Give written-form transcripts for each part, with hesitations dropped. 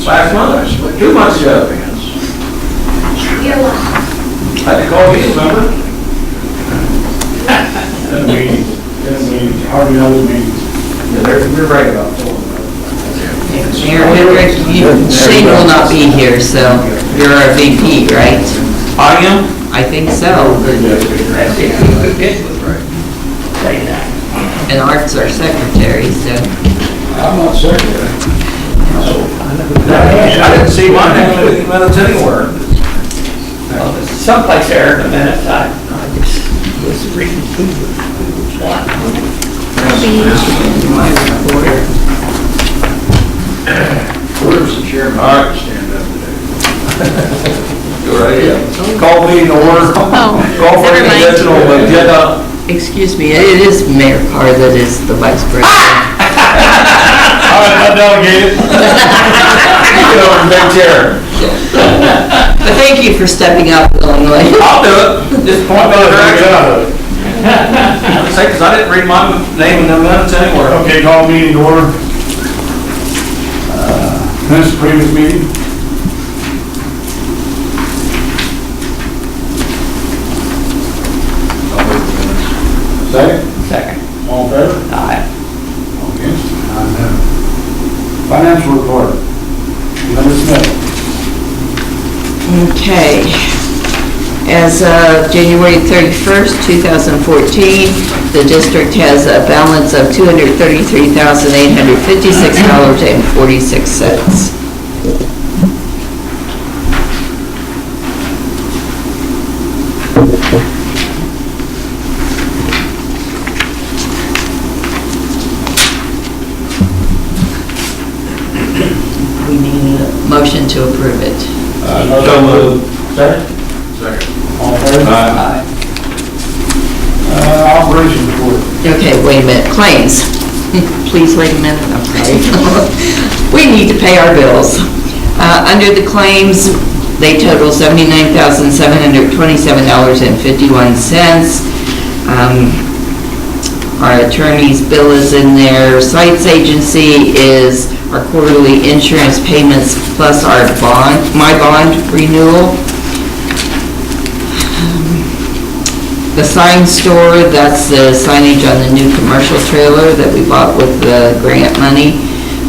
Last month, 2 months ago. You're welcome. I had to call you, remember? Hardly know the meetings. Yeah, you're right about that. Mayor Woodrick, Shane will not be here, so you're our VP, right? I am? I think so. That's it. Right. Say that. And Art's our secretary, so. I'm not secretary. I didn't see my name in the minutes anywhere. Well, there's someplace there in a minute, I just was reading through what. My report. Where's the chairman? All right, stand up today. Go right ahead. Call meeting to order. Call for never the mind. additional agenda. Excuse me, it is Mayor Carr that is the vice president. All right, I delegated. Get over the big chair. But thank you for stepping up willingly. I'll do it. Just point me in the direction. Say, because I didn't read my name in the minutes anywhere. Okay, call meeting to order. Minutes of previous meeting. Second? Second. All in favor? Aye. All against? None, no. Financial report. Leonard Smith. Okay. As of January 31st, 2014, the district has a balance of $233,856.46. We need a motion to approve it. So moved. Second? Second. All in favor? Aye. Operation report. Okay, wait a minute, claims. Please wait a minute, I'm sorry. We need to pay our bills. Under the claims, they total $79,727.51. Our attorney's bill is in there. Sites agency is our quarterly insurance payments plus our bond, my bond renewal. The sign store, that's the signage on the new commercial trailer that we bought with the grant money.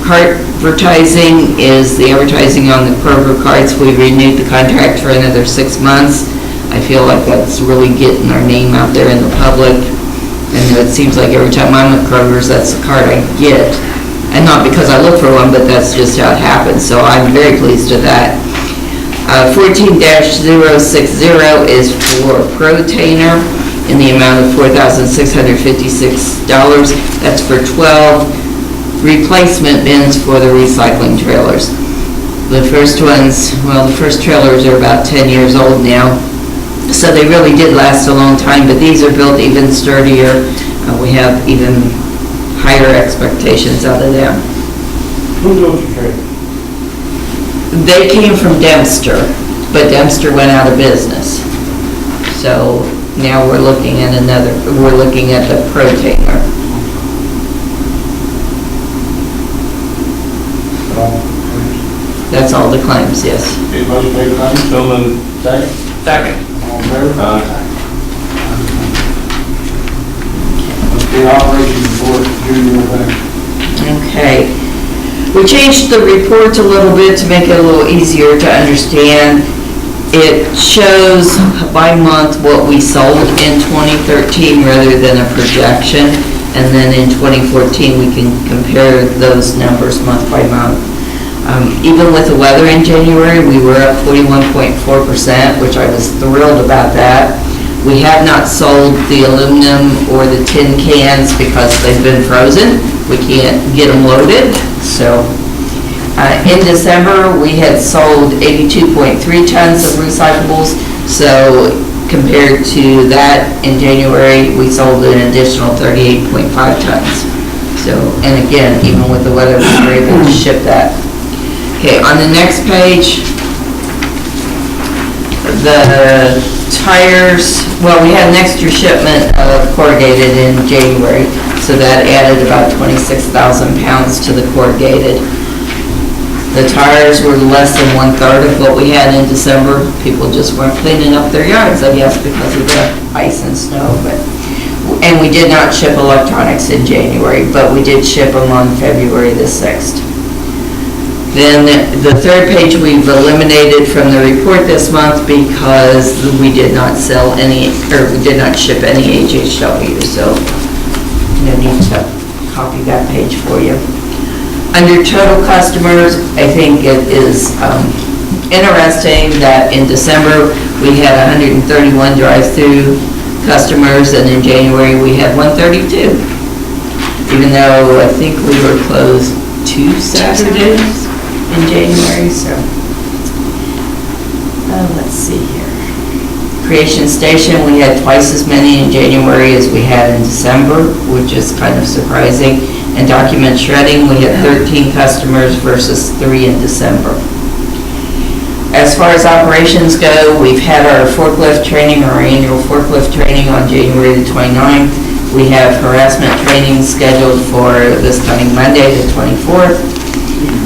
Advertising is the advertising on the Kroger carts. We renewed the contract for another 6 months. I feel like that's really getting our name out there in the public. And it seems like every time I'm at Kroger's, that's the card I get. And not because I look for one, but that's just how it happens. So I'm very pleased with that. 14-060 is for Protainer in the amount of $4,656. That's for 12 replacement bins for the recycling trailers. The first ones, well, the first trailers are about 10 years old now, so they really did last a long time, but these are built even sturdier. We have even higher expectations out of them. Who built your trailer? They came from Dempster, but Dempster went out of business. So now we're looking at the Protainer. That's all the claims, yes. Any motion made by Lawrence? So moved. Second? Second. All in favor? Aye. Okay, operation report, Junior Bank. Okay. We changed the report a little bit to make it a little easier to understand. It shows by month what we sold in 2013 rather than a projection. And then in 2014, we can compare those numbers month by month. Even with the weather in January, we were up 41.4%, which I was thrilled about that. We have not sold the aluminum or the tin cans because they've been frozen. We can't get them loaded. So in December, we had sold 82.3 tons of recyclables. So compared to that, in January, we sold an additional 38.5 tons. So, and again, even with the weather, we were able to ship that. Okay, on the next page, the tires, well, we had an extra shipment of corrugated in January, so that added about 26,000 pounds to the corrugated. The tires were less than 1/3 of what we had in December. People just weren't cleaning up their yards, I guess, because of the ice and snow, and we did not ship electronics in January, but we did ship them on February the 6th. Then the third page we've eliminated from the report this month because we did not sell any, or we did not ship any HHW, so no need to copy that page for you. Under total customers, I think it is interesting that in December, we had 131 drive-through customers, and in January, we had 132. Even though I think we were closed 2 Saturdays in January, so. Let's see here. Creation Station, we had twice as many in January as we had in December, which is kind of surprising. And Document Shredding, we had 13 customers versus 3 in December. As far as operations go, we've had our forklift training, our annual forklift training on January the 29th. We have harassment training scheduled for this coming Monday, the 24th.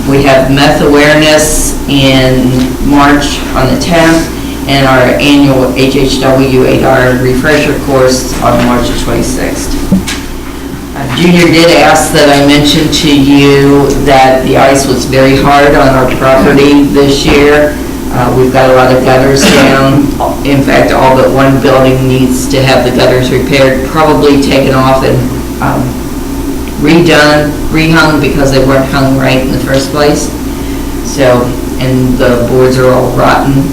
We have meth awareness in March on the 10th, and our annual HHW 8R refresher course on March the 26th. Junior did ask that I mention to you that the ice was very hard on our property this year. We've got a lot of gutters down. In fact, all but one building needs to have the gutters repaired, probably taken off and redone, rehung because they weren't hung right in the first place. So, and the boards are all rotten,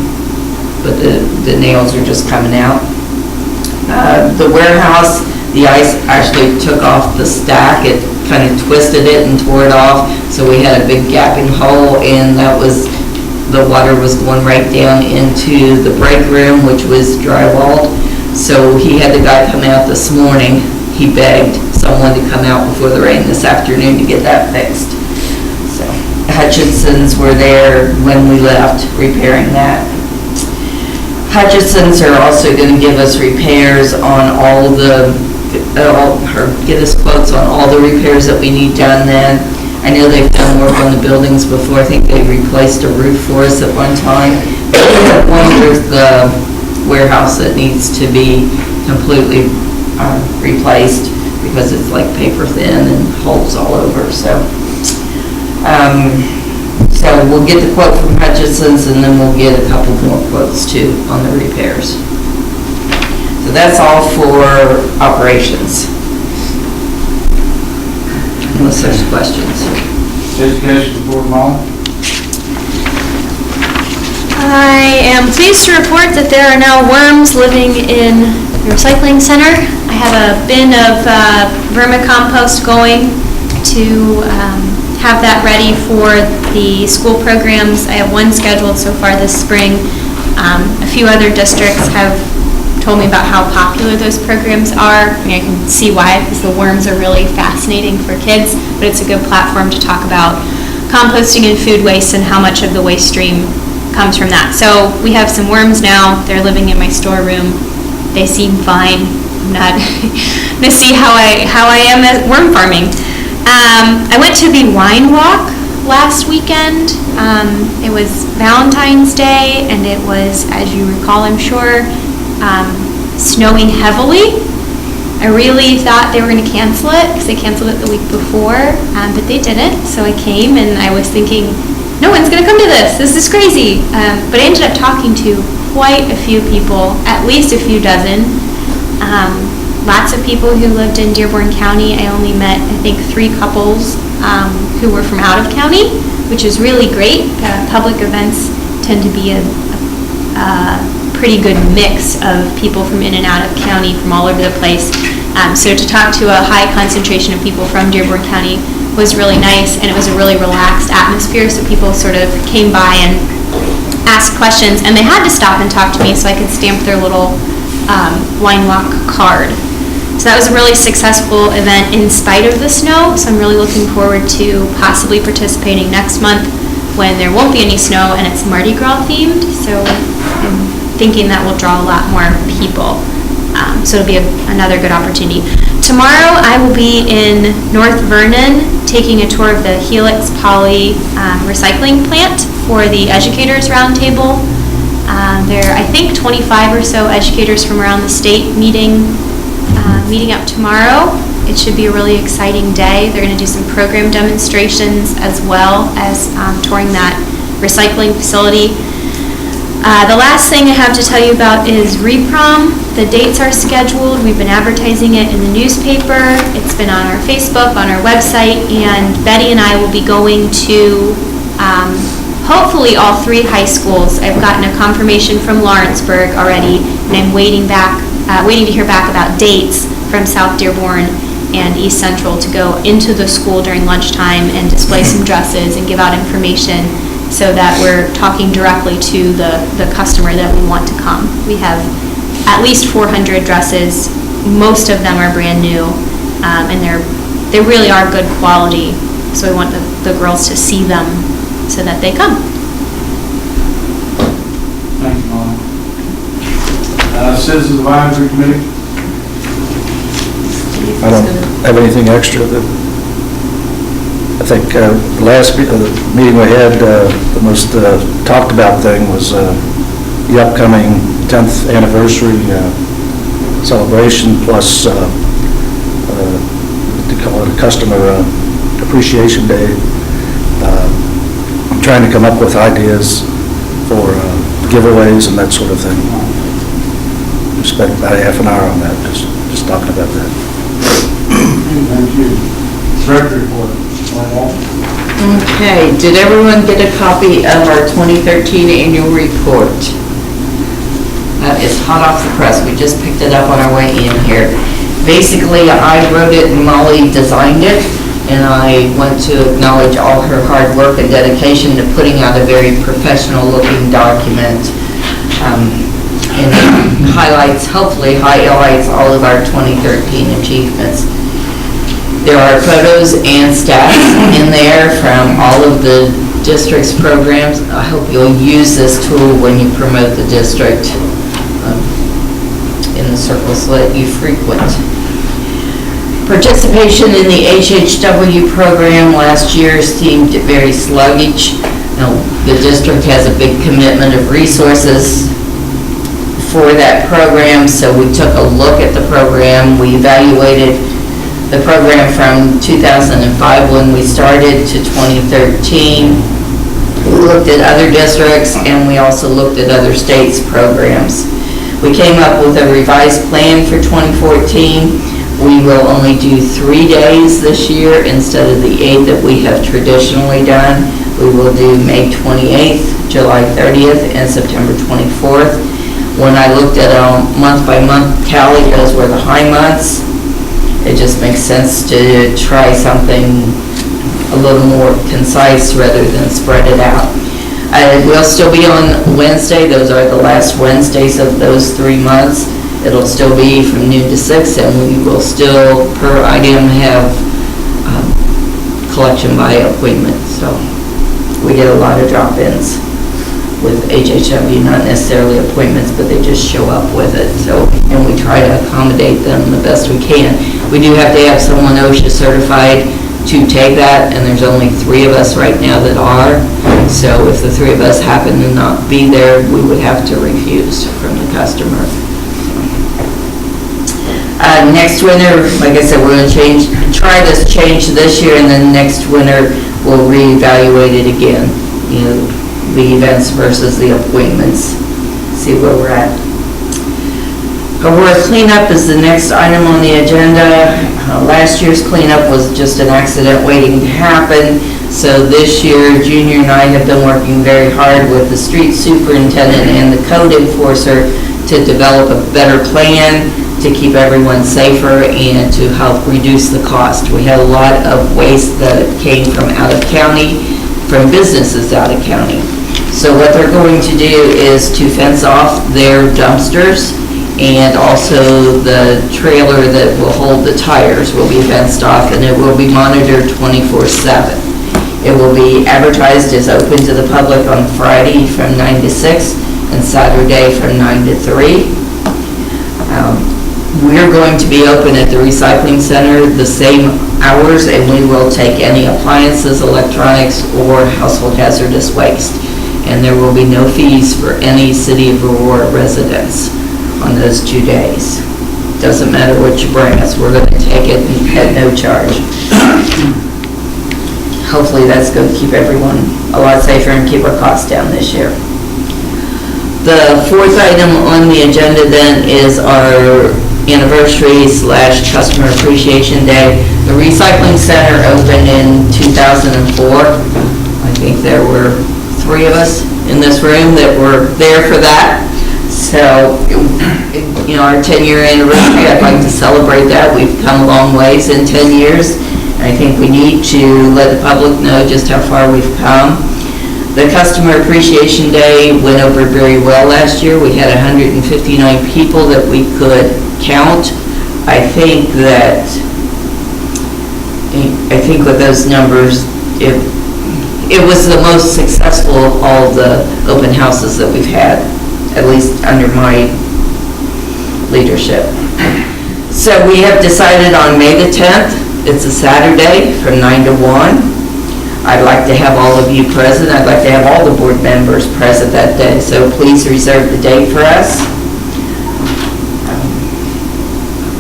but the nails are just coming out. The warehouse, the ice actually took off the stack. It kind of twisted it and tore it off. So we had a big gaping hole, and that was, the water was going right down into the break room, which was drywalled. So he had the guy come out this morning. He begged someone to come out before the rain this afternoon to get that fixed. So Hutchinson's were there when we left, repairing that. Hutchinson's are also going to give us repairs on all the, or get us quotes on all the repairs that we need done then. I know they've done work on the buildings before. I think they replaced a roof for us at one time. We have one with the warehouse that needs to be completely replaced because it's like paper thin and holes all over. So we'll get the quote from Hutchinson's, and then we'll get a couple more quotes too on the repairs. So that's all for operations. Unless there's questions. Education Board, Molly? I am pleased to report that there are now worms living in the recycling center. I have a bin of vermicompost going to have that ready for the school programs. I have one scheduled so far this spring. A few other districts have told me about how popular those programs are. I mean, I can see why, because the worms are really fascinating for kids, but it's a good platform to talk about composting and food waste and how much of the waste stream comes from that. So we have some worms now. They're living in my storeroom. They seem fine. I'm not going to see how I am at worm farming. I went to the wine walk last weekend. It was Valentine's Day, and it was, as you recall, I'm sure, snowing heavily. I really thought they were going to cancel it because they canceled it the week before, but they didn't. So I came and I was thinking, no one's going to come to this. This is crazy. But I ended up talking to quite a few people, at least a few dozen. Lots of people who lived in Dearborn County. I only met, I think, 3 couples who were from out of county, which is really great. Public events tend to be a pretty good mix of people from in and out of county, from all over the place. So to talk to a high concentration of people from Dearborn County was really nice, and it was a really relaxed atmosphere, so people sort of came by and asked questions, and they had to stop and talk to me so I could stamp their little wine walk card. So that was a really successful event in spite of the snow, so I'm really looking forward to possibly participating next month when there won't be any snow and it's Mardi Gras themed, so I'm thinking that will draw a lot more people. So it'll be another good opportunity. Tomorrow, I will be in North Vernon, taking a tour of the Helix Poly recycling plant for the Educators Roundtable. There are, I think, 25 or so educators from around the state meeting up tomorrow. It should be a really exciting day. They're going to do some program demonstrations as well as touring that recycling facility. The last thing I have to tell you about is Reprom. The dates are scheduled. We've been advertising it in the newspaper. It's been on our Facebook, on our website, and Betty and I will be going to hopefully all 3 high schools. I've gotten a confirmation from Lawrenceburg already, and I'm waiting to hear back about dates from South Dearborn and East Central to go into the school during lunchtime and display some dresses and give out information, so that we're talking directly to the customer that we want to come. We have at least 400 dresses. Most of them are brand new, and they really are good quality. So we want the girls to see them so that they come. Thank you, Molly. Citizens Advisory Committee? I don't have anything extra. I think the last meeting we had, the most talked about thing was the upcoming 10th anniversary celebration, plus they call it a Customer Appreciation Day. I'm trying to come up with ideas for giveaways and that sort of thing. We spent about half an hour on that, just talking about that. Thank you. Director report. Okay, did everyone get a copy of our 2013 annual report? It's hot off the press. We just picked it up on our way in here. Basically, I wrote it and Molly designed it, and I want to acknowledge all her hard work and dedication to putting out a very professional-looking document. And it highlights, hopefully highlights all of our 2013 achievements. There are photos and stats in there from all of the district's programs. I hope you'll use this tool when you promote the district in the circles that you frequent. Participation in the HHW program last year seemed very sluggish. Now, the district has a big commitment of resources for that program, so we took a look at the program. We evaluated the program from 2005 when we started to 2013. We looked at other districts and we also looked at other states' programs. We came up with a revised plan for 2014. We will only do 3 days this year instead of the 8 that we have traditionally done. We will do May 28th, July 30th, and September 24th. When I looked at a month-by-month tally, those were the high months. It just makes sense to try something a little more concise rather than spread it out. We'll still be on Wednesday. Those are the last Wednesdays of those 3 months. It'll still be from noon to 6, and we will still, per item, have collection by appointment. So we get a lot of drop-ins with HHW, not necessarily appointments, but they just show up with it. So, and we try to accommodate them the best we can. We do have to have someone OSHA certified to take that, and there's only 3 of us right now that are. So if the 3 of us happen to not be there, we would have to refuse from the customer. Next winter, like I said, we're going to try this change this year, and then next winter we'll reevaluate it again. You know, the events versus the appointments, see where we're at. Aurora cleanup is the next item on the agenda. Last year's cleanup was just an accident waiting to happen. So this year, Junior and I have been working very hard with the street superintendent and the code enforcer to develop a better plan to keep everyone safer and to help reduce the cost. We had a lot of waste that came from out of county, from businesses out of county. So what they're going to do is to fence off their dumpsters, and also the trailer that will hold the tires will be fenced off, and it will be monitored 24/7. It will be advertised as open to the public on Friday from 9 to 6 and Saturday from 9 to 3. we're going to be open at the recycling center the same hours, and we will take any appliances, electronics, or household hazardous waste. And there will be no fees for any City of Aurora residents on those 2 days. Doesn't matter what you bring us, we're going to take it at no charge. Hopefully that's going to keep everyone a lot safer and keep our costs down this year. The fourth item on the agenda then is our anniversary / customer appreciation day. The recycling center opened in 2004. I think there were 3 of us in this room that were there for that. So, you know, our 10-year anniversary, I'd like to celebrate that. We've come a long ways in 10 years. I think we need to let the public know just how far we've come. The Customer Appreciation Day went over very well last year. We had 159 people that we could count. I think with those numbers, it was the most successful of all the open houses that we've had, at least under my leadership. So we have decided on May the 10th, it's a Saturday from 9 to 1. I'd like to have all of you present. I'd like to have all the board members present that day, so please reserve the date for us.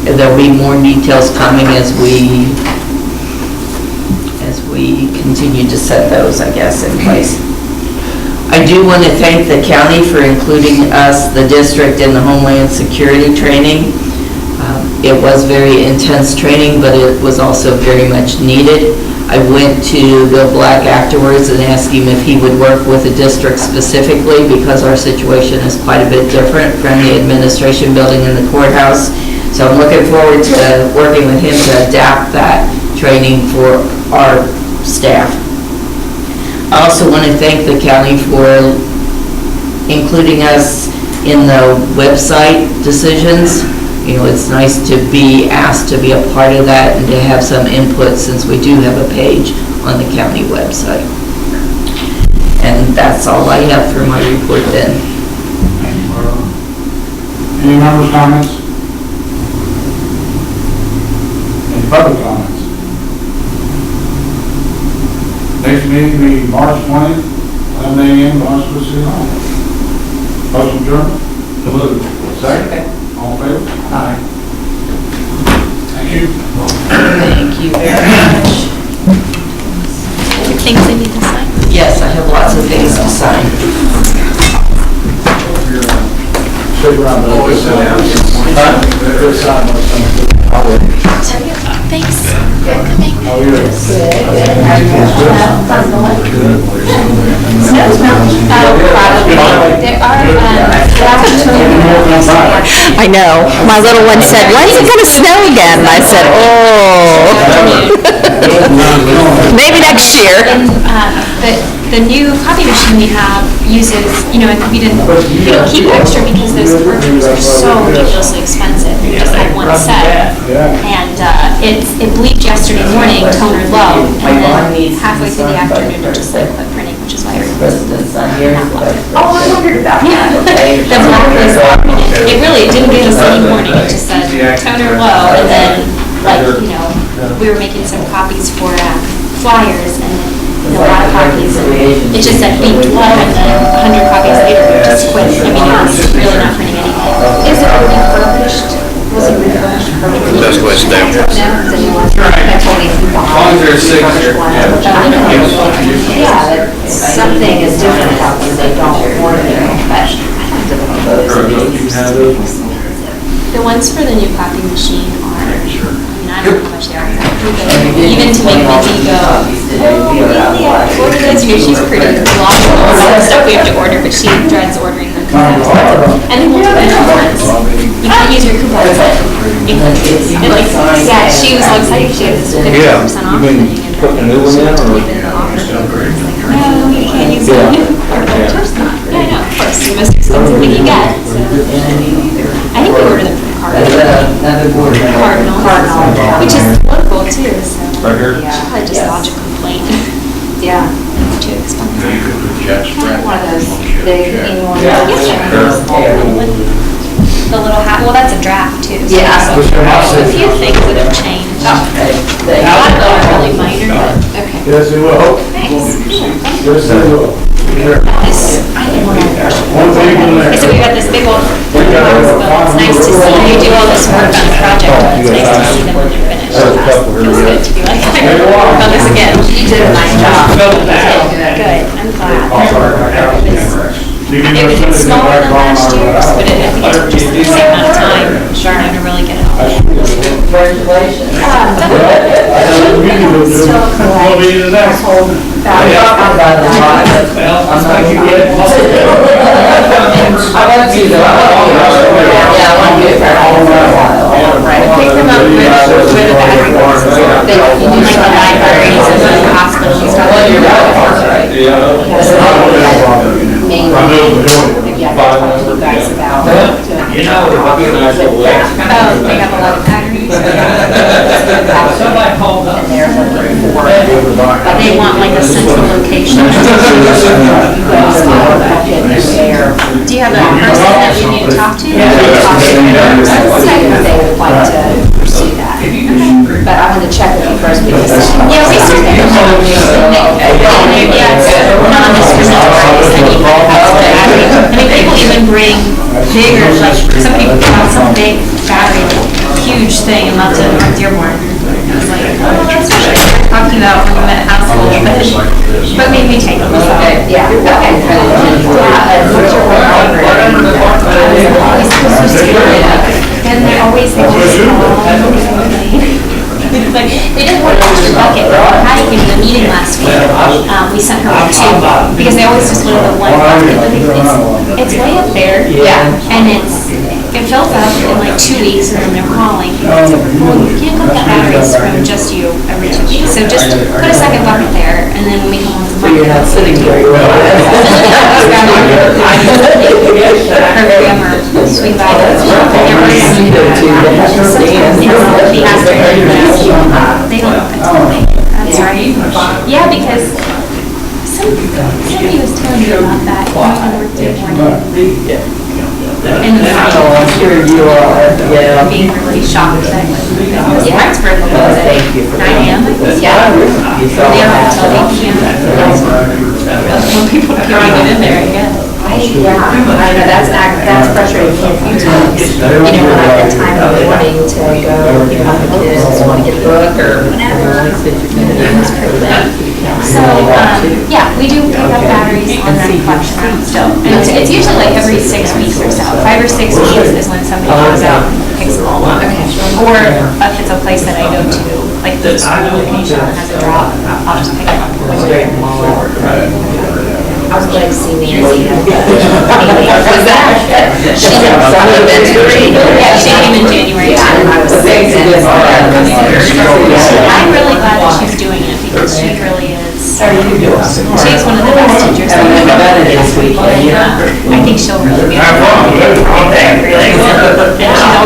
And there'll be more details coming as we continue to set those, I guess, in place. I do want to thank the county for including us, the district, in the Homeland Security training. It was very intense training, but it was also very much needed. I went to Bill Black afterwards and asked him if he would work with the district specifically, because our situation is quite a bit different from the administration building and the courthouse. So I'm looking forward to working with him to adapt that training for our staff. I also want to thank the county for including us in the website decisions. You know, it's nice to be asked to be a part of that and to have some input, since we do have a page on the county website. And that's all I have for my report then. Thank you, Barbara. Any members' comments? Any public comments? Next meeting will be March 20th, 11 a.m. Lawrenceburg City Hall. Motion adjourned? So moved. Second? All in favor? Aye. Thank you. Thank you very much. Things I need to sign? Yes, I have lots of things to sign. Thanks. How are you? I know. My little one said, when's it gonna snow again? And I said, oh. Maybe next year. And the new copy machine we have uses, you know, we don't keep extra because those cartridges are so ridiculously expensive. We just had one set. And it bleeped yesterday morning, toner low, and then halfway through the afternoon it just like quit printing, which is why I requested President's not here. Oh, I wondered about that. The black was it really didn't give us any warning. It just said toner low, and then like, you know, we were making some copies for flyers, and then a lot of copies, and it just said beeped low, and then 100 copies later it just quit. I mean, it's really not printing anything. Is it refurbished? Was it refurbished? That's the way it's down. No, that's only As long as there's signature, yeah, something is different about when they don't order their own batch. The ones for the new copy machine are, I mean, I don't know how much they are. Even to make Mindy go, oh, yeah, order this, you know, she's pretty logical on all the stuff we have to order, but she dreads ordering the coupons. And then we'll do it once. You can't use your coupons. And like, yeah, she was so excited, she had this 50% off thing. putting a new one in, or? No, you can't use it. Of course not. Yeah, I know, of course, the most expensive thing you get, so. I think we ordered them from Cardinal, which is local too, so. Right here? She probably just lodge a complaint. Yeah, Too expensive. You could put Jack's one of those Brand. big annual. Yes, sir. the little hat, well, that's a draft too. So Yeah. there's a few things that have changed. A lot of them are really minor, but, okay. Yes, it will. Nice. Yes, it will. One thing in there. So we got this big old box, but it's nice to see you do all this work on the project, but it's nice to see them when they're finished. Feels good to be like, I gotta work on this again. You did a nice job. Good, I'm glad. It was smaller than last year's, but I think it took just the same amount of time, to really get it all. Congratulations. We'll be the next one. I'm talking about the lot. I'm not gonna get it. I want to though. Yeah, I want to get it all for a while. Right, pick them up where the battery goes. They, you do like the libraries and the hospitals and stuff. Well, you're right. Maybe I can talk to you guys about doing. You know, it'll be a nice little way. Oh, they have a lot of batteries. Somebody called up. And they're looking for, but they want like a central location. Do you have a person that we need to talk to? They would like to pursue that. But I want to check with you first because. Yeah, we certainly don't have a yeah, it's not this percent price, I mean, I mean, people even bring bigger, like, some people have some big battery, like, huge thing, and love to North Dearborn. I was like, oh, that's what I'm talking about when we met at household, but maybe take a look at it. Yeah, okay. What's your work And they're always like, like, they didn't want an extra bucket. Patty came to the meeting last week. We sent her one too, because they always just wanted the one bucket, but it's way up there. Yeah. And it fills up in like 2 weeks, and then they're calling. It's like, well, you can't put the batteries from just you every 2 weeks, so just put a second bucket there, and then when we come home to You're not sitting very well. her grandma swing by. They don't know until they, that's right. Yeah, because somebody was telling me about that. And I'm sure you are, yeah. being really shocked that Lawrenceburg was at 9 a.m. Yeah. They don't until 8 p.m. When people are trying to get in there, I guess. I know, that's frustrating me a few times. You know, when I've got time in the morning to go pick up the kids, want to get a book or whatever. It's pretty bad. So, yeah, we do pick up batteries on that collection route still. And it's usually like every 6 weeks or so. 5 or 6 weeks is when somebody goes out and picks them all up. Or if it's a place that I go to, like the school location has a drop, I'll just pick it up. I was glad to see Nancy. Was that? She Yeah, she came in January. I'm really glad that she's doing it because she really is. She's one of the best teachers. I think she'll really be. And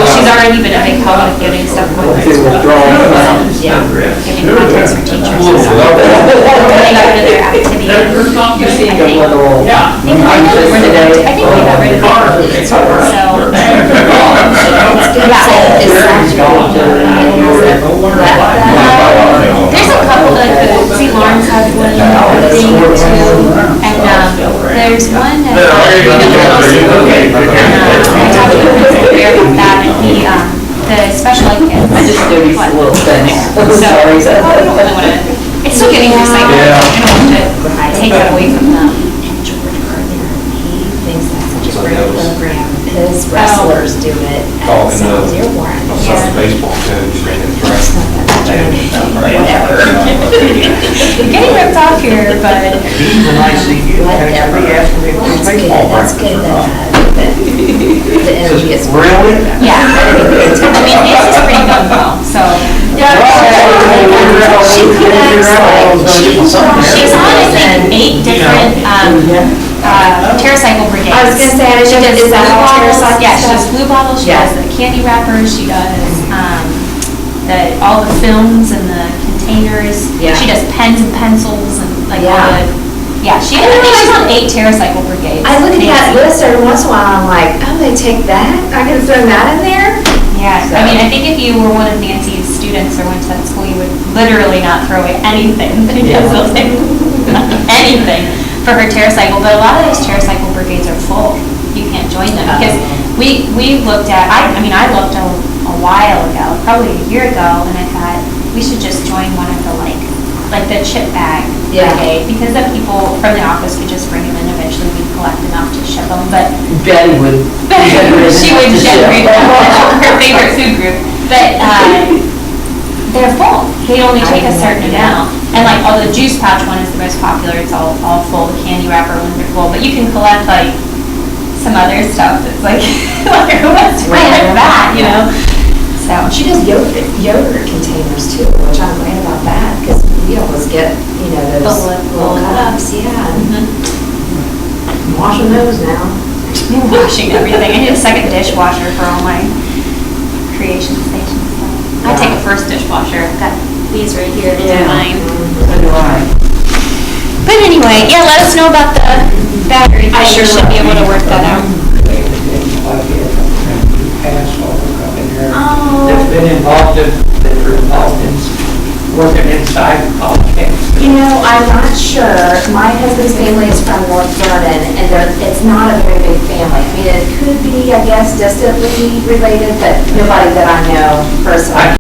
she's already been a big help with getting stuff going. Giving contacts for teachers. They got rid of their activity. I think we got rid of it. So. There's a couple, see Lawrence has one thing too, and there's one that, I talked to him about that, and he, the special ed kids. I just do these little things. Sorry. It's still getting recycled, I don't want to take that away from them. He thinks that's such a great program. His wrestlers do it at South Dearborn. Baseball coach. Whatever. Getting ripped off here, but. Whatever. That's good that the energy is. Really? Yeah, I mean, Nancy's pretty young though, so. She connects like, she's on, I think, 8 different, TerraCycle brigades. I was gonna say, She does is that blue all bottles, TerraCycle yeah, she stuff? does blue bottles, she Yeah. does the candy wrappers, she does, all the films and the containers. Yeah. She does pens and pencils and like all Yeah. the Yeah, I think she's on 8 TerraCycle brigades. I look at that Nancy. list every once in a while, I'm like, oh, they take that? I can throw that in there? Yeah, I mean, I think if you were one of Nancy's students or went to that school, you would literally not throw away anything because they'll take anything for her TerraCycle. But a lot of those TerraCycle brigades are full. You can't join them because we looked at. I looked a while ago, probably a year ago, and I thought we should just join one of the like the chip bag brigade because then people from the office could just bring them in. Eventually, we'd collect enough to ship them, but. Betty would. She would generate her favorite food group, but they're full. They only take a certain amount, and like the juice pouch one is the most popular. It's all full. The candy wrapper ones are full, but you can collect like some other stuff that's like who wants to collect that, you know? So She does yogurt containers too, which I'm glad about that, because we always get, those little cups, yeah. I'm washing those now. I'm washing everything. I need a second dishwasher for all my creation station stuff. I take a first dishwasher. I've got these right here. They're mine. So do I. But anyway, yeah, let us know about the battery. I sure should be able to work that out. Oh. That's been involved in, that are involved in working inside college campus. I'm not sure. My husband's family is from North Vernon, and it's not a very big family. I mean, it could be, I guess, distantly related, but nobody that I know personally I